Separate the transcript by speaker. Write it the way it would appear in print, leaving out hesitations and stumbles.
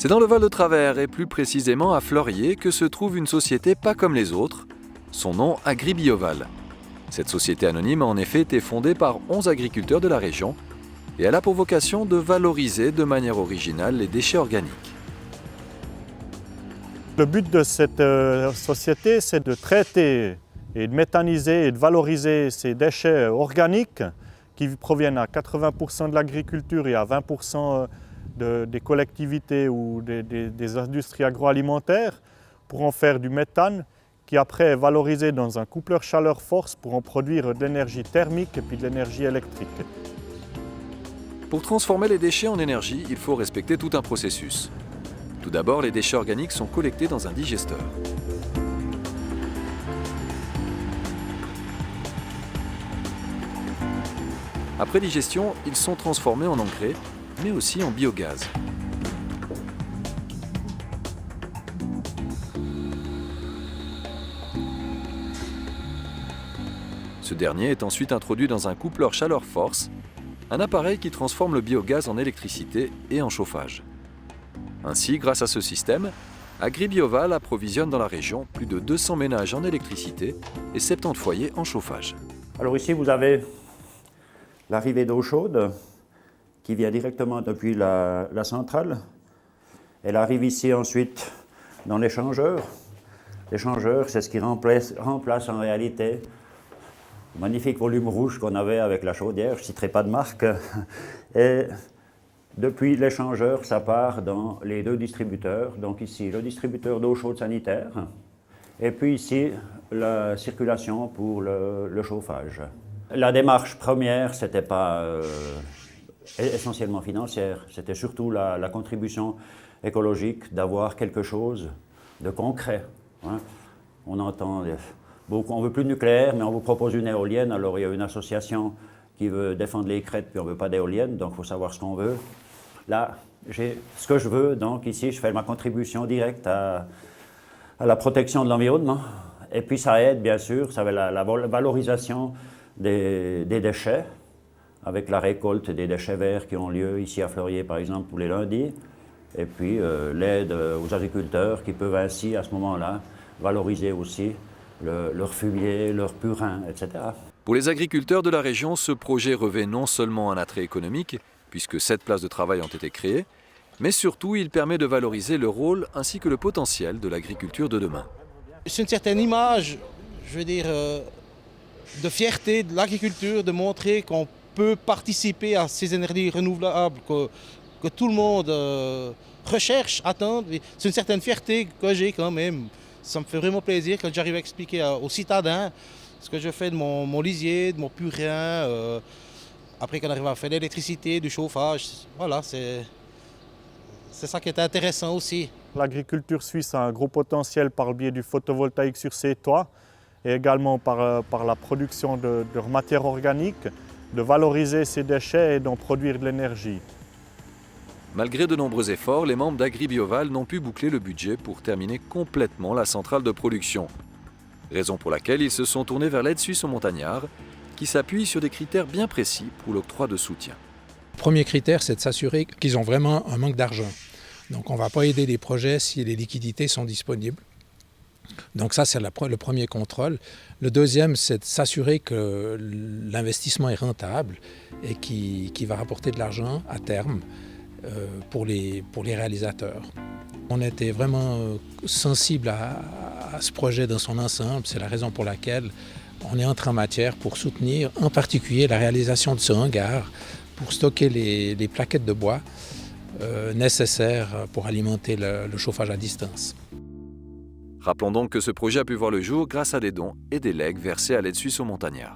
Speaker 1: C'est dans le Val de Travers et plus précisément à Fleurier que se trouve une société pas comme les autres, son nom AgriBioval. Cette société anonyme a en effet été fondée par 11 agriculteurs de la région et elle a pour vocation de valoriser de manière originale les déchets organiques.
Speaker 2: Le but de cette société, c'est de traiter et de méthaniser et de valoriser ces déchets organiques qui proviennent à 80% de l'agriculture et à 20% des collectivités ou des industries agroalimentaires pour en faire du méthane qui après est valorisé dans un coupleur chaleur-force pour en produire de l'énergie thermique et puis de l'énergie électrique.
Speaker 1: Pour transformer les déchets en énergie, il faut respecter tout un processus. Tout d'abord, les déchets organiques sont collectés dans un digesteur. Après digestion, ils sont transformés en engrais, mais aussi en biogaz. Ce dernier est ensuite introduit dans un coupleur chaleur-force, un appareil qui transforme le biogaz en électricité et en chauffage. Ainsi, grâce à ce système, AgriBioval approvisionne dans la région plus de 200 ménages en électricité et 70 foyers en chauffage.
Speaker 3: Alors ici, vous avez l'arrivée d'eau chaude qui vient directement depuis la centrale. Elle arrive ici ensuite dans l'échangeur. L'échangeur, c'est ce qui remplace en réalité le magnifique volume rouge qu'on avait avec la chaudière, je ne citerai pas de marque. Et depuis l'échangeur, ça part dans les deux distributeurs. Donc ici, le distributeur d'eau chaude sanitaire, et puis ici, la circulation pour le chauffage. La démarche première, ce n'était pas essentiellement financière, c'était surtout la contribution écologique, d'avoir quelque chose de concret. Hein. On entend beaucoup, on ne veut plus de nucléaire, mais on vous propose une éolienne. Alors il y a une association qui veut défendre les crêtes, puis on ne veut pas d'éolienne, donc il faut savoir ce qu'on veut. Là, j'ai ce que je veux, donc ici, je fais ma contribution directe à la protection de l'environnement. Et puis ça aide, bien sûr, ça va la valorisation des déchets, avec la récolte des déchets verts qui ont lieu ici à Fleurier, par exemple, tous les lundis. Et puis l'aide aux agriculteurs qui peuvent ainsi, à ce moment-là, valoriser aussi leur fumier, leur purin, etc.
Speaker 1: Pour les agriculteurs de la région, ce projet revêt non seulement un attrait économique, puisque 7 places de travail ont été créées, mais surtout il permet de valoriser le rôle ainsi que le potentiel de l'agriculture de demain.
Speaker 4: C'est une certaine image, je veux dire, de fierté de l'agriculture, de montrer qu'on peut participer à ces énergies renouvelables que tout le monde recherche, attend. C'est une certaine fierté que j'ai quand même. Ça me fait vraiment plaisir quand j'arrive à expliquer aux citadins ce que je fais de mon lisier, de mon purin. Après qu'on arrive à faire de l'électricité, du chauffage, voilà, c'est ça qui est intéressant aussi.
Speaker 2: L'agriculture suisse a un gros potentiel par le biais du photovoltaïque sur ses toits et également par la production de matières organiques, de valoriser ces déchets et d'en produire de l'énergie.
Speaker 1: Malgré de nombreux efforts, les membres d'AgriBioval n'ont pu boucler le budget pour terminer complètement la centrale de production. Raison pour laquelle ils se sont tournés vers l'aide suisse aux montagnards, qui s'appuie sur des critères bien précis pour l'octroi de soutien.
Speaker 5: Le premier critère, c'est de s'assurer qu'ils ont vraiment un manque d'argent. Donc on ne va pas aider les projets si les liquidités sont disponibles. Donc ça, c'est le premier contrôle. Le deuxième, c'est de s'assurer que l'investissement est rentable et qui va rapporter de l'argent à terme pour les réalisateurs. On était vraiment sensible à ce projet dans son ensemble. C'est la raison pour laquelle on est entré en matière pour soutenir en particulier la réalisation de ce hangar pour stocker les plaquettes de bois nécessaires pour alimenter le chauffage à distance.
Speaker 1: Rappelons donc que ce projet a pu voir le jour grâce à des dons et des legs versés à l'aide suisse aux montagnards.